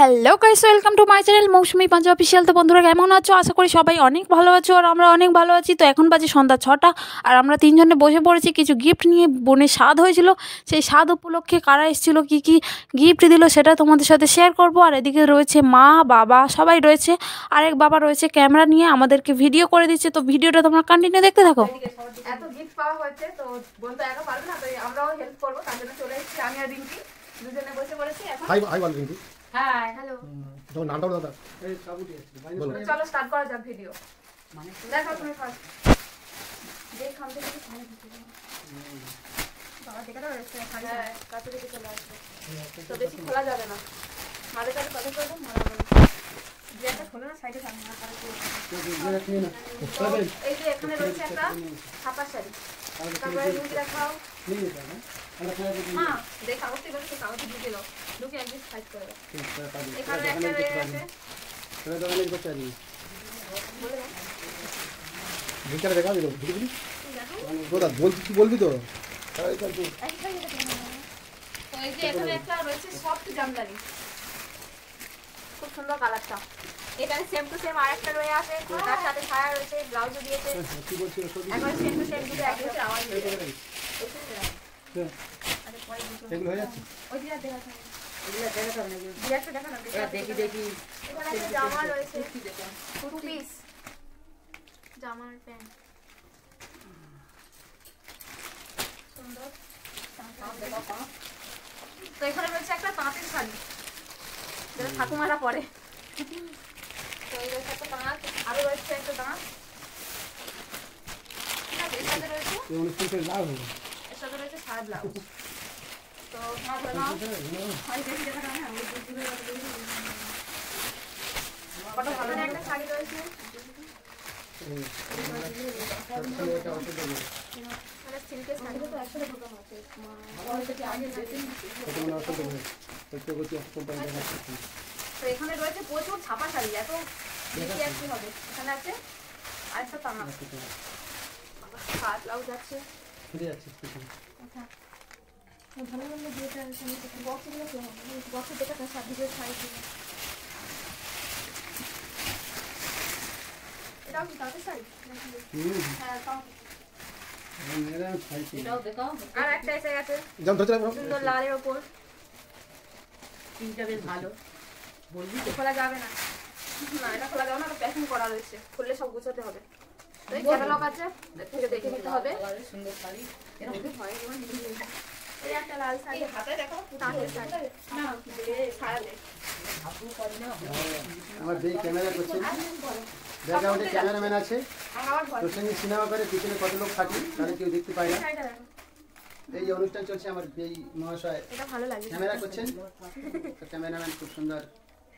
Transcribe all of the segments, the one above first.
Hello guys, welcome to my channel Moushumi Panja official. তো বন্ধুরা কেমন আছো? আশা করি সবাই অনেক ভালো আছো আর আমরা অনেক ভালো আছি। তো এখন বাজে সন্ধ্যা 6টা আর আমরা তিনজনে বসে পড়েছি কিছু গিফট নিয়ে। বোনের স্বাদ হয়েছিল, সেই স্বাদ উপলক্ষে কারা এসেছিল, কী কী গিফট দিল সেটা তোমাদের সাথে শেয়ার করব। আর এদিকে রয়েছে মা, বাবা, সবাই রয়েছে। আরেক বাবা রয়েছে ক্যামেরা নিয়ে আমাদেরকে ভিডিও করে দিচ্ছে। তো ভিডিওটা তোমরা কন্টিনিউ দেখতে থাকো। এত গিফট পাওয়া হয়েছে তো বোন তো একা পারবে না, তাই আমরাও হেল্প করবো। তার জন্য চলে এসেছি আমি আর রিঙ্কি, দুজনে বসে পড়েছি এখন। হাই বল রিঙ্কি। Hi hello. তোমার নামটা বলো দাদা। এই সাবুটি আছে বলো। চলো স্টার্ট করা যাক ভিডিও। দেখো তুমি ফার্স্ট দেখ খাম থেকে খাই বাবা দেখা দাও রেস্টে খাই। হ্যাঁ কাছে থেকে চলে আসবে তো বেশি খোলা যাবে না। মাঝে কাছে কথা করবো মারা বলে যেটা খোলা না সাইডে থাকবে না তার এই যে এখানে রয়েছে একটা ছাপা শাড়ি। তারপরে রিঙ্কি দেখাও। মা দেখ কাগজটি বসে কাগজটি ঢুকে দাও, ঢুকে একদিন সাইড করে দাও। এখানে একটা রয়েছে তোরা তো অনেক বছর আগে বলে দাও। ভিতরে দেখা দিলো বুঝলি দেখো দাদা বলছি কি বলবি তো তাই তো তো এই যে এখানে একটা রয়েছে সফট জামদানি, খুব সুন্দর কালারটা। এটা সেম টু সেম আরেকটা রয়ে আছে, তার সাথে ছায়া রয়েছে, ব্লাউজও দিয়েছে। কি বলছিস সবই একবার সেম টু সেম দুটো একই রকম আওয়াজ দিয়েছে। এগুলো হয়ে যাচ্ছে ওই দিকে দেখা যাচ্ছে এগুলা দেখাতে হবে না দিয়াটা দেখা না দেখি এখানে একটা জামা রয়েছে, টু পিস জামার প্যান্ট সুন্দর। তো এখানে রয়েছে একটা তাঁতের শাড়ি যেটা ঠাকুমারা পরে। তো এই রয়েছে একটা তাঁত, আরো রয়েছে একটা তাঁত। এর সাথে রয়েছে এই অনুষ্ঠানটা লাভ হবে এর সাথে রয়েছে শাড়ি ব্লাউজ। তো ভালো নাও হয় বেশি দেখা যায় না ওই দুটো কত ভালো একটা শাড়ি রয়েছে। মানে সিল্কের শাড়ি তো আসলে প্রোগ্রাম আছে মা থেকে আগে তো এখানে রয়েছে প্রচুর ছাপা শাড়ি, এত বেশি আর কি হবে। এখানে আছে আরেকটা তামা হাত ব্লাউজ আছে। আচ্ছা ভালো ভালো দিয়েটা বক্সগুলো কি হবে বক্সে দেখা যায় সাবিজের শাড়ি ছিল। এটাও কি তাঁতের শাড়ি? হ্যাঁ তাও। এটাও দেখাও। আর একটা এসে গেছে জাম ধরতে সুন্দর লালের ওপর, তিনটা বেশ ভালো বলবি তো। খোলা যাবে না। না এটা খোলা যাবে না, প্যাকিং করা রয়েছে, খুললে সব গুছাতে হবে। তো এই ক্যাটালগ আছে, থেকে দেখে নিতে হবে। কালারের সুন্দর শাড়ি এরকম হয় যেমন এই একটা লাল শাড়ি হাতে দেখো তাঁতের শাড়ি না ছাড়ালে আপু করে না আমার যেই ক্যামেরা করছেন ব্যাকগ্রাউন্ডে ক্যামেরাম্যান আছে, আমার ঘর তোর সঙ্গে সিনেমা করে পিছনে কত লোক থাকে তাহলে কেউ দেখতে পায় না। শাড়িটা দেখো এই যে অনুষ্ঠান চলছে আমার এই মহাশয় এটা ভালো লাগে। ক্যামেরা করছেন, ক্যামেরাম্যান খুব সুন্দর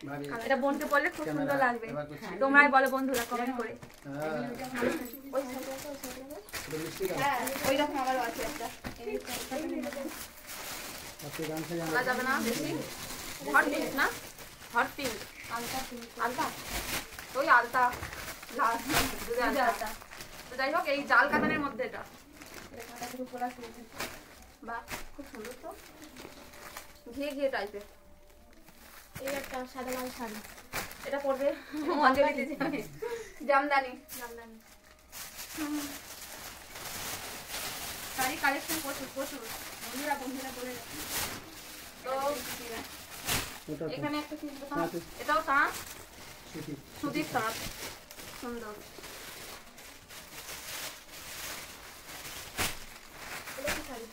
ভাবে এটা বোনকে বললে খুব সুন্দর লাগবে। ব্যবহার করছে। তোমরাই বলো বন্ধুরা কমেন্ট করে। হ্যাঁ ওই শাড়িটা আছে, ওই শাড়িটা পুরো মিষ্টি গান হ্যাঁ ওই রকম আমারও আছে একটা। আপনি গান থেকে বলা যাবে না বেশি। হট পিঙ্ক না, হট পিঙ্ক আলতা পিঙ্ক আলতা ওই আলতা লাল দুধে আলতা। তো যাই হোক এই জাল কাতানের মধ্যে এটা কাটা থেকে খোলা শুনছে বা খুব সুন্দর। তো ঘিয়ে ঘিয়ে টাইপের এই একটা সাদা লাল শাড়ি, এটা পরবে অঞ্জলি দিদি আমি জামদানি জামদানি শাড়ি কালেকশন প্রচুর প্রচুর বন্ধুরা বন্ধুরা বলে যাচ্ছে। তো ওটা এখানে একটা কি তাঁত, এটাও তাঁত, সুতি সুতির তাঁত সুন্দর। এটা কি শাড়ি?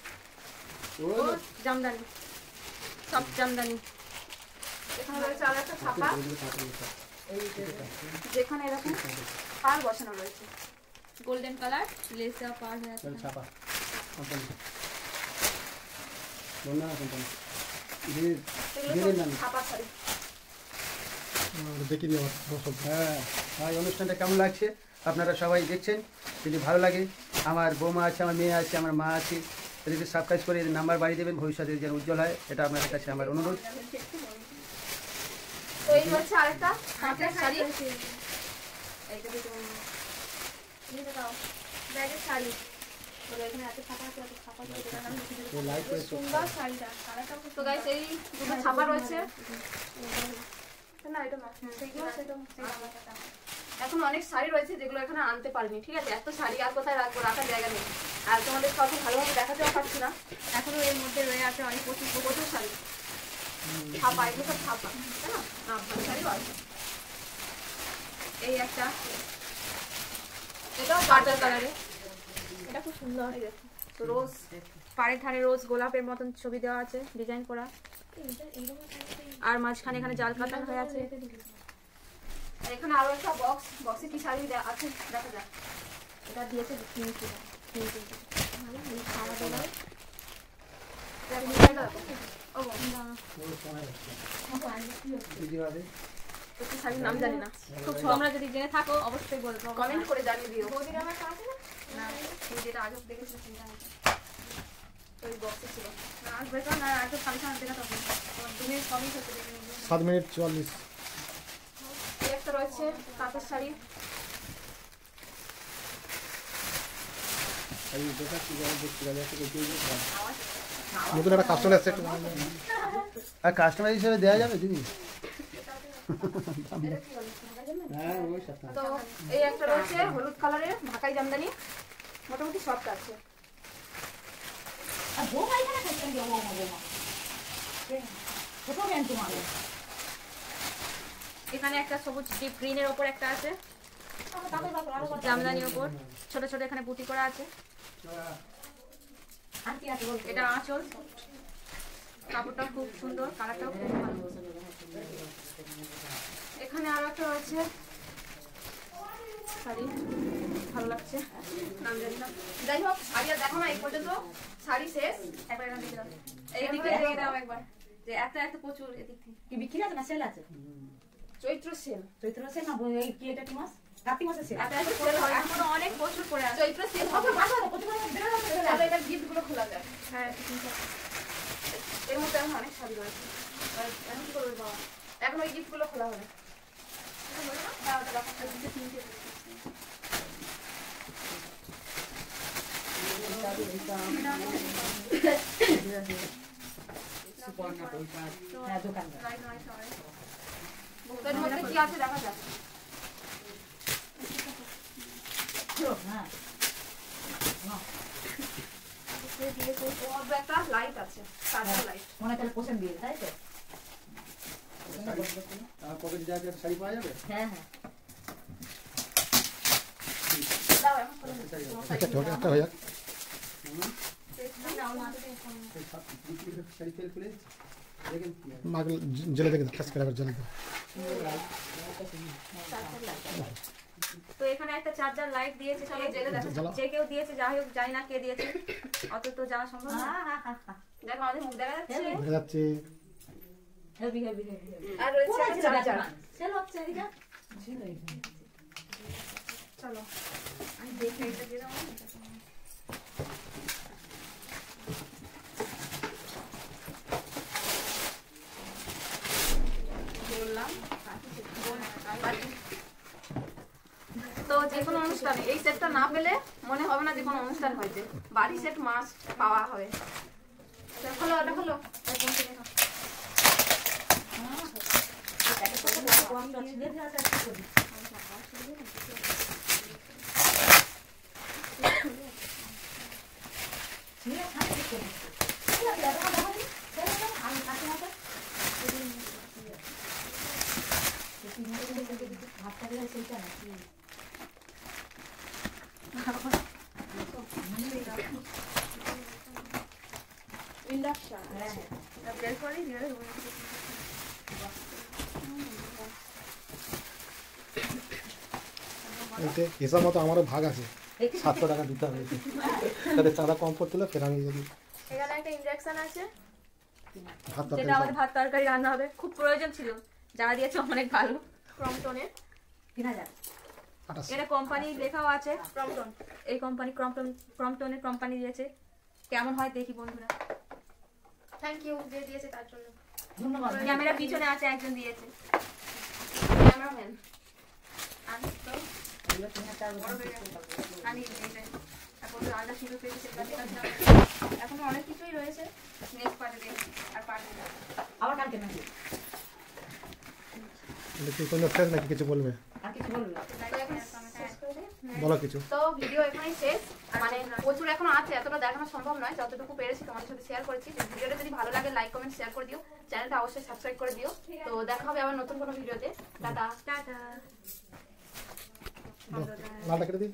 ও ও জামদানি, সব জামদানি। এখানে রয়েছে আর একটা ছাপা যেখানে এরকম পাল বসানো রয়েছে, গোল্ডেন কালার লেস দেওয়া পাল হয়ে আছে। ছাপা কোম্পানি বন্যা কোম্পানি দিয়ে এগুলো সব ছাপা শাড়ি। দেখি দিও দর্শক। হ্যাঁ ভাই অনুষ্ঠানটা কেমন লাগছে আপনারা সবাই দেখছেন, যদি ভালো লাগে আমার বৌমা আছে, আমার মেয়ে আছে, আমার মা আছে, এদেরকে সাবস্ক্রাইব করে এদের নাম্বার বাড়িয়ে দেবেন, ভবিষ্যতে যেন উজ্জ্বল হয়, এটা আপনাদের কাছে আমার অনুরোধ। তো এই হচ্ছে আরেকটা তাঁতের শাড়ি, এইটা দেখো নিতে দাও ব্যাগের শাড়ি। তো এখানে এত ছাপা আছে, এত ছাপা আছে, এটা আমি লিখে দিই। সুন্দর শাড়িটা কালারটাও খুব। তো গাইস এই দুটো ছাপা রয়েছে, না এটা এখন অনেক শাড়ি রয়েছে যেগুলো এখানে আনতে পারিনি, ঠিক আছে? এত শাড়ি আর কোথায় রাখবো, রাখার জায়গা নেই। আর তোমাদের সব ভালোভাবে দেখাতেও পারছি না, এখনো এর মধ্যে রয়ে আছে অনেক প্রচুর শাড়ি। ছাপা, এগুলো সব ছাপা, তাই না? না, ভালো শাড়িও আছে। এই একটা, এটাও পার্পল কালারে, এটা খুব সুন্দর। রোজ পাড়ের ধারে রোজ গোলাপের মতন ছবি দেওয়া আছে, ডিজাইন করা, আর মাঝখানে এখানে জাল কাটানো হয়ে আছে। আর এখানে আরো একটা বক্সে কি শাড়ি আছে দেখা যাক। এটা দিয়েছে শাড়ির নাম জানি না, খুব তোমরা যদি জেনে থাকো অবশ্যই বলবো, কমেন্ট করে জানিয়ে দিও। যেটা আগে দেখেছি ওই বক্সে ছিল না, আসবে তো না, আগে ফাংশন দেখা তখন 2 মিনিট কমই হচ্ছে, 7 মিনিট 44। এই একটা রয়েছে কাঁচের শাড়ি, নতুন একটা কাস্টমার আসছে, একটু আর কাস্টমার হিসেবে দেওয়া যাবে দিদি? হ্যাঁ ওই সাথে। তো এই একটা রয়েছে হলুদ কালারের ঢাকাই জামদানি, মোটামুটি সফট আছে। এখানে একটা সবুজ ডিপ গ্রিনের ওপর একটা আছে জামদানির ওপর, ছোট ছোট এখানে বুটি করা আছে। এটা আঁচল, কাপড়টা খুব সুন্দর, কালারটাও খুব ভালো। এখানে আরো একটা রয়েছে শাড়ি, ভালো লাগছে, নাম জানি না। যাই হোক, শাড়ি আর দেখো না, এই পর্যন্ত শাড়ি শেষ। একবার এখান থেকে দাও, এই দিকে দিয়ে দাও একবার, যে এত প্রচুর এদিক থেকে। কি বিক্রি আছে না সেল আছে? চৈত্র সেল, চৈত্র সেল না, এই কি এটা কি মাস? কার্তিক মাসে সেল। এত সেল হয়, এখনো অনেক প্রচুর পড়ে আছে। চৈত্র সেল হবে, তাহলে এটা গিফট গুলো খোলা যায়। হ্যাঁ, এর মধ্যে এখন অনেক শাড়ি রয়েছে, এখন কি করবে বাবা? এখন ওই গিফট গুলো খোলা হবে। হ্যাঁ, দোকানদার। এর মধ্যে কি আছে দেখা যাক। হ্যাঁ, একটা লাইট আছে, কাঁচের লাইট। মনে করে পোষণ দিয়ে, তাই তো? পকেট দেওয়া একটা শাড়ি পাওয়া যাবে? হ্যাঁ হ্যাঁ, দাও এখন খোলো। একটা ছোট একটা হয়ে যাক। শাড়ি ফেল খুলে দেখেন কি আছে। মাগ জেলে দেখে খাস করে জেলে দেখে। তো এখানে একটা চার্জার লাইট দিয়েছে, চলো জেলে দেখো। যে কেউ দিয়েছে, যাই হোক, জানি না কে দিয়েছে, অত তো জানা সম্ভব না। দেখো আমাদের মুখ দেখা যাচ্ছে, দেখা যাচ্ছে। Heavy heavy heavy. আর রয়েছে একটা চার্জার। সেল হচ্ছে এদিকে। চলো আমি দেখে এটা দিয়ে দাও। বললাম তো যে কোনো অনুষ্ঠানে এই সেটটা না পেলে মনে হবে না যে কোনো অনুষ্ঠান হয়েছে। বাড়ি সেট মাস্ট পাওয়া হবে। খোলো, ওটা খোলো। ইন্ডাকশন বের করি দিয়ে এতে হিসাব মতো আমারও ভাগ আছে, 700 টাকা দিতে হবে। তাহলে চাঁদা কম পড়ছিল, ফের আমি যদি এখানে একটা ইন্ডাকশন আছে ভাত যেটা তরকারি আমাদের ভাত তরকারি রান্না হবে, খুব প্রয়োজন ছিল, যারা দিয়েছে অনেক ভালো। ক্রমটনের 3000। এটা কোম্পানি লেখাও আছে, ক্রমটন। এই কোম্পানি ক্রমটনের কোম্পানি দিয়েছে, কেমন হয় দেখি বন্ধুরা। থ্যাংক ইউ যে দিয়েছে তার জন্য ধন্যবাদ। ক্যামেরা পিছনে আছে একজন দিয়েছে, ক্যামেরাম্যান। আমি তো আমি এখন তো আলাদা শুরু পেয়েছি, এখনো অনেক কিছুই রয়েছে, নেক্সট পার্টে দেখি আর পার্টে আবার কালকে নাকি? কি কোনো শেষ নাকি কিছু বলবে? আর কিছু বলবি না? তো এখন শেষ করে দে। বলো কিছু। তো ভিডিও এখানেই শেষ, মানে প্রচুর এখনো আছে, এতটা দেখানো সম্ভব নয়, যতটুকু পেরেছি তোমাদের সাথে শেয়ার করেছি। তো ভিডিওটা যদি ভালো লাগে লাইক কমেন্ট শেয়ার করে দিও, চ্যানেলটা অবশ্যই সাবস্ক্রাইব করে দিও। তো দেখা হবে আবার নতুন কোনো ভিডিওতে। Tata tata. লালটা কেটে দিই।